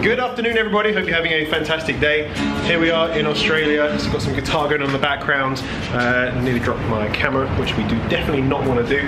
Good afternoon everybody, hope you're having a fantastic day. Here we are in Australia, it's got some guitar going on in the background. I nearly dropped my camera, which we do definitely not want to do.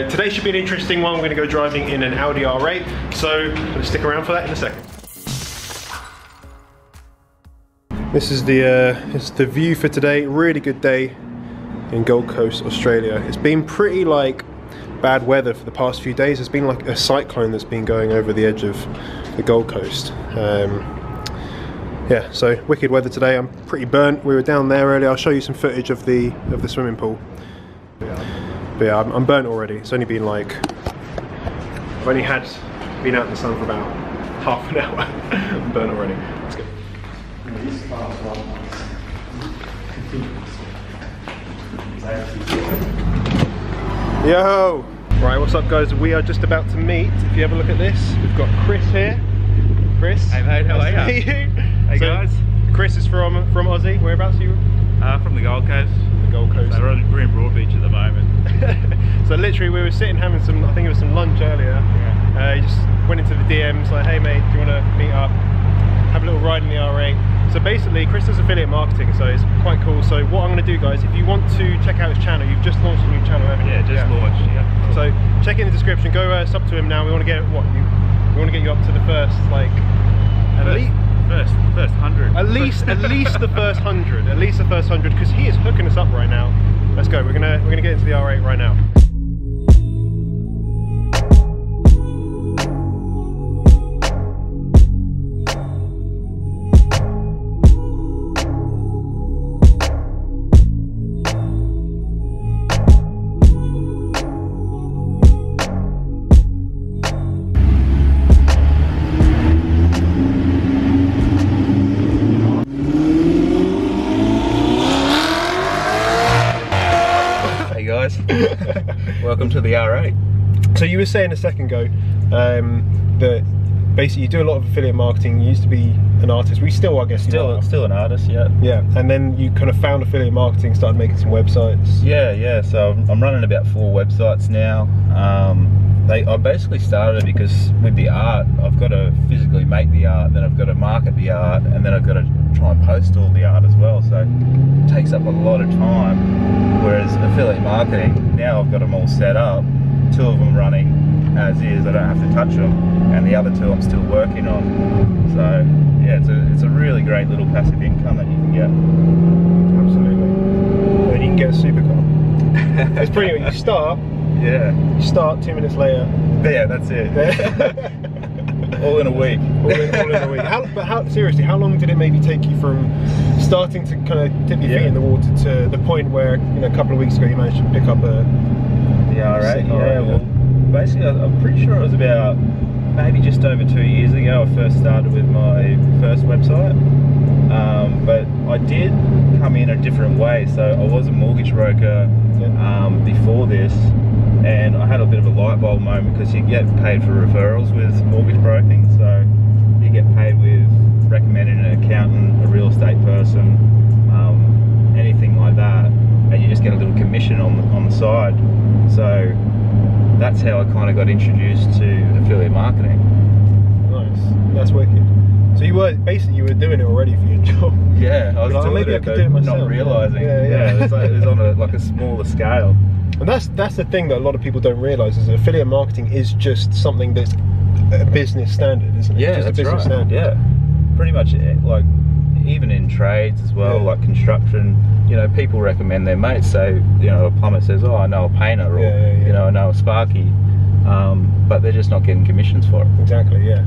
Today should be an interesting one. We're going to go driving in an Audi R8, so let's stick around for that in a second. This is the view for today. Really good day in Gold Coast, Australia. It's been pretty bad weather for the past few days. There's been like a cyclone that's been going over the edge of the Gold Coast. Yeah, so wicked weather today. I'm pretty burnt. We were down there earlier. I'll show you some footage of the swimming pool. But yeah, I'm burnt already. It's only been I've only been out in the sun for about half an hour. I'm burnt already. Let's go. Yo! Right, what's up guys? We are just about to meet. If you have a look at this, we've got Chris here. Chris. Hey mate, how are you? Hey guys. Chris is from Aussie. Whereabouts are you? From the Gold Coast. The Gold Coast. So we're in Broadbeach at the moment. So literally we were sitting having some, I think it was some lunch earlier. Yeah. He just went into the DMs like, hey mate, do you want to meet up? Have a little ride in the R8. So basically, Chris does affiliate marketing, so it's quite cool. So what I'm going to do, guys, if you want to check out his channel, you've just launched a new channel, haven't you? Yeah, just launched. Yeah. So check in the description. Go sub to him now. We want to get we want to get you up to the first first 100. At least the first 100. At least the first 100, because he is hooking us up right now. Let's go. We're gonna get into the R8 right now. Welcome to the R8. So you were saying a second ago that basically you do a lot of affiliate marketing. You used to be an artist. We still, I guess, still an artist, yeah. Yeah, and then you kind of found affiliate marketing, started making some websites. Yeah. So I'm running about 4 websites now. I basically started because with the art, I've got to physically make the art, then I've got to market the art, and then I've got to try and post all the art as well. So it takes up a lot of time. Whereas affiliate marketing, now I've got them all set up, 2 of them running as is, I don't have to touch them, and the other 2 I'm still working on. So yeah, it's a really great little passive income that you can get. Absolutely. And you can get a supercar. It's pretty much, you start. Yeah. You start 2 minutes later. Yeah, that's it. All in a week. All in a week. Seriously, how long did it maybe take you from starting to kind of dip your feet in the water to the point where, a couple of weeks ago you managed to pick up the R8? Yeah, well, basically I'm pretty sure it was about maybe just over 2 years ago I first started with my first website. But I did come in a different way. So I was a mortgage broker before this, and I had a bit of a light bulb moment because you get paid for referrals with mortgage broking. So you get paid with recommending an accountant, a real estate person, anything like that, and you just get a little commission on the side. So that's how I kind of got introduced to affiliate marketing. Nice, that's wicked. So you were doing it already for your job. Yeah, I was like, doing maybe it, I could do it myself. Not realising. Yeah. It was on a smaller scale. And that's the thing that a lot of people don't realise, is that affiliate marketing is just something that's a business standard, isn't it? Yeah, just that's a business right. standard. Yeah, pretty much. Even in trades as well, like construction, people recommend their mates. So a plumber says, oh, I know a painter, or I know a sparky, but they're just not getting commissions for it. Exactly, yeah.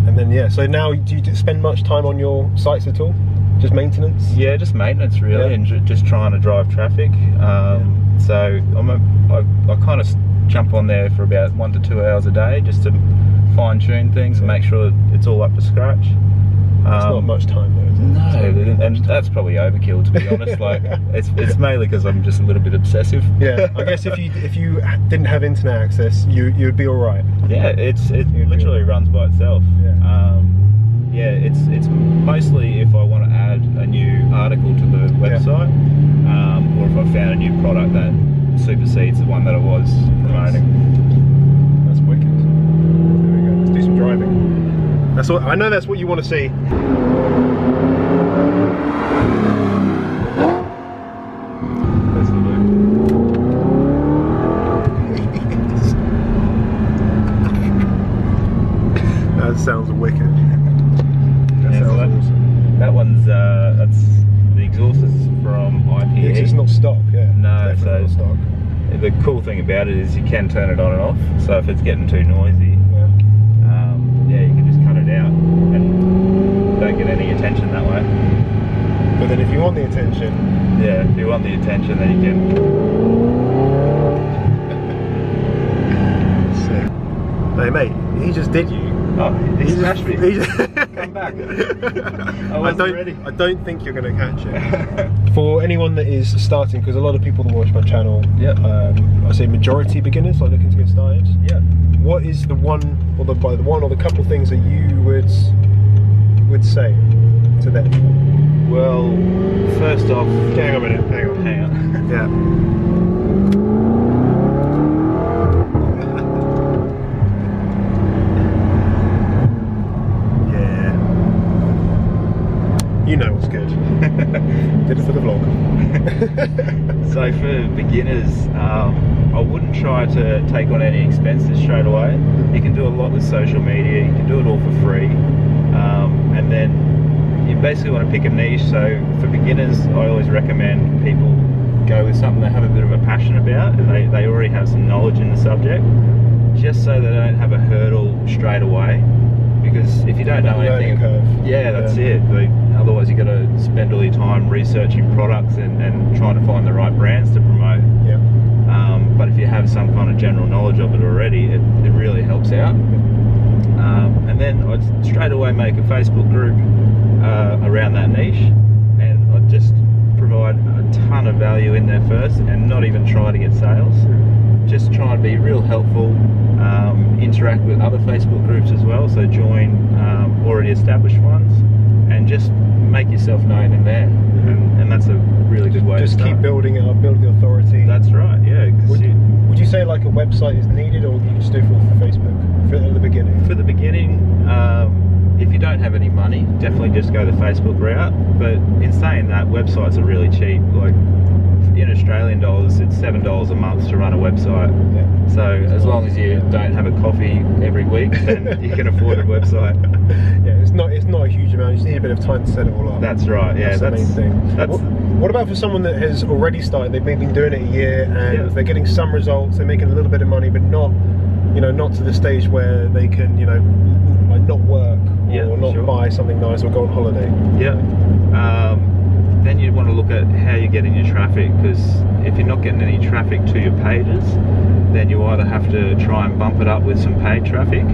And then so now, do you spend much time on your sites at all? Just maintenance? Yeah, just maintenance really, and just trying to drive traffic. So I kind of jump on there for about 1 to 2 hours a day just to fine tune things and make sure it's all up to scratch. It's not much time though, is it? No, and that's probably overkill, to be honest. It's mainly because I'm just a little bit obsessive. Yeah, I guess if you didn't have internet access, you'd be all right. Yeah, it literally runs by itself. Yeah, it's mostly if I want to add a new article to the website, or if I found a new product that supersedes the one that I was promoting. That's wicked. There we go. Let's do some driving. That's what I know. That's what you want to see. That's the look. That sounds wicked. That Yeah, sounds awesome. That one's that's the exhaust is from IPE. It's not stock, yeah. No, it's definitely so not stock. the cool thing about it is you can turn it on and off. So if it's getting too noisy, yeah, you can just cut it out and don't get any attention that way. But then if you want the attention, yeah, if you want the attention, then you can. Sick. Hey mate, he just did you. Oh, he smashed me. He just Come back. I don't think you're going to catch it. For anyone that is starting, because a lot of people that watch my channel, I say majority beginners, like looking to get started. Yeah. What is the one or the couple things that you would say to them? Well, first off, hang on a minute. Hang on. Yeah. You know what's good. Did it for the vlog. So for beginners, I wouldn't try to take on any expenses straight away. You can do a lot with social media, you can do it all for free. And then you basically want to pick a niche. So for beginners, I always recommend people go with something they have a bit of a passion about and they already have some knowledge in the subject, just so they don't have a hurdle straight away. Because if you don't know anything, yeah, that's it. Otherwise, you've got to spend all your time researching products and trying to find the right brands to promote. Yeah. But if you have some kind of general knowledge of it already, it really helps out. And then I'd straight away make a Facebook group around that niche, and I'd just provide a ton of value in there first, and not even try to get sales. Just try and be real helpful. Interact with other Facebook groups as well, so join already established ones and just make yourself known in there, and that's a really good way to start. Keep building it up, build the authority. That's right, yeah. Would you say like a website is needed, or you can just do it for Facebook at the beginning? For the beginning, if you don't have any money, definitely just go the Facebook route, but in saying that, websites are really cheap. Like in Australian dollars, it's $7 a month to run a website. Yeah. So as long as you don't have a coffee every week, then you can afford a website. Yeah, it's not a huge amount. You just need a bit of time to set it all up. That's right. Yeah, that's the main thing. What about for someone that has already started? They've maybe been doing it a year and they're getting some results. They're making a little bit of money, but not to the stage where they can, like not work or not buy something nice or go on holiday. Yeah. Then you'd want to look at how you're getting your traffic, because if you're not getting any traffic to your pages, then you either have to try and bump it up with some paid traffic,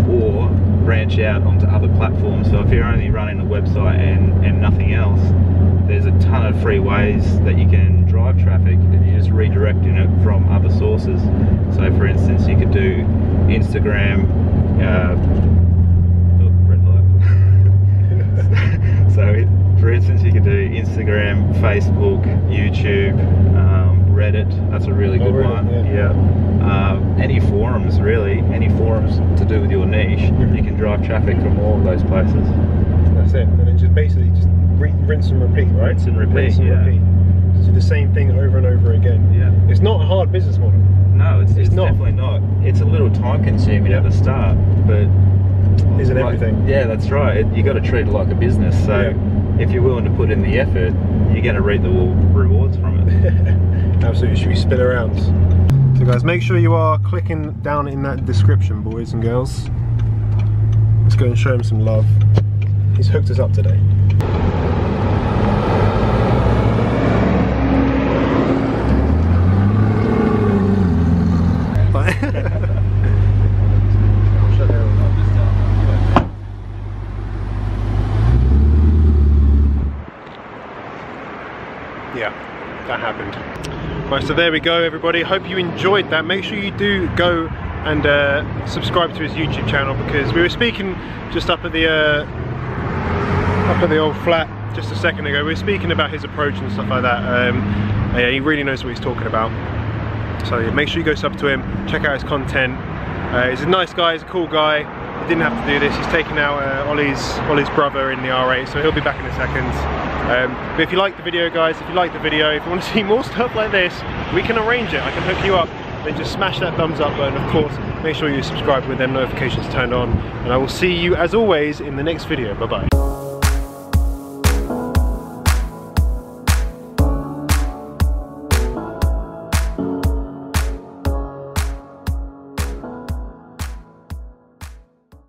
or branch out onto other platforms. So if you're only running a website and nothing else, there's a ton of free ways that you can drive traffic, and you're just redirecting it from other sources. So for instance, you could do Instagram, for instance, you could do Instagram, Facebook, YouTube, Reddit. That's a really good one. Yeah. Any forums, really. Any forums to do with your niche. You can drive traffic from all of those places. That's it. And then just basically rinse and repeat, right? Rinse and repeat. Rinse and repeat. Just do the same thing over and over again. Yeah. It's not a hard business model. No, it's definitely not. It's a little time consuming at the start, but isn't everything? Yeah, that's right. You got to treat it like a business. So if you're willing to put in the effort, you're going to reap the rewards from it. Absolutely. Should we spin around? So guys, make sure you are clicking down in that description, boys and girls. Let's go and show him some love. He's hooked us up today. Yeah, that happened. Right, so there we go, everybody. Hope you enjoyed that. Make sure you do go and subscribe to his YouTube channel, because we were speaking just up at the old flat just a second ago. We were speaking about his approach and stuff like that. Yeah, he really knows what he's talking about. So yeah, make sure you go sub to him, check out his content. He's a nice guy, he's a cool guy. he didn't have to do this. He's taken out Ollie's brother in the R8, so he'll be back in a second. But if you like the video, guys, if you like the video, if you want to see more stuff like this, we can arrange it. I can hook you up. Then just smash that thumbs up button. Of course, make sure you subscribe with them notifications turned on. And I will see you, as always, in the next video. Bye-bye.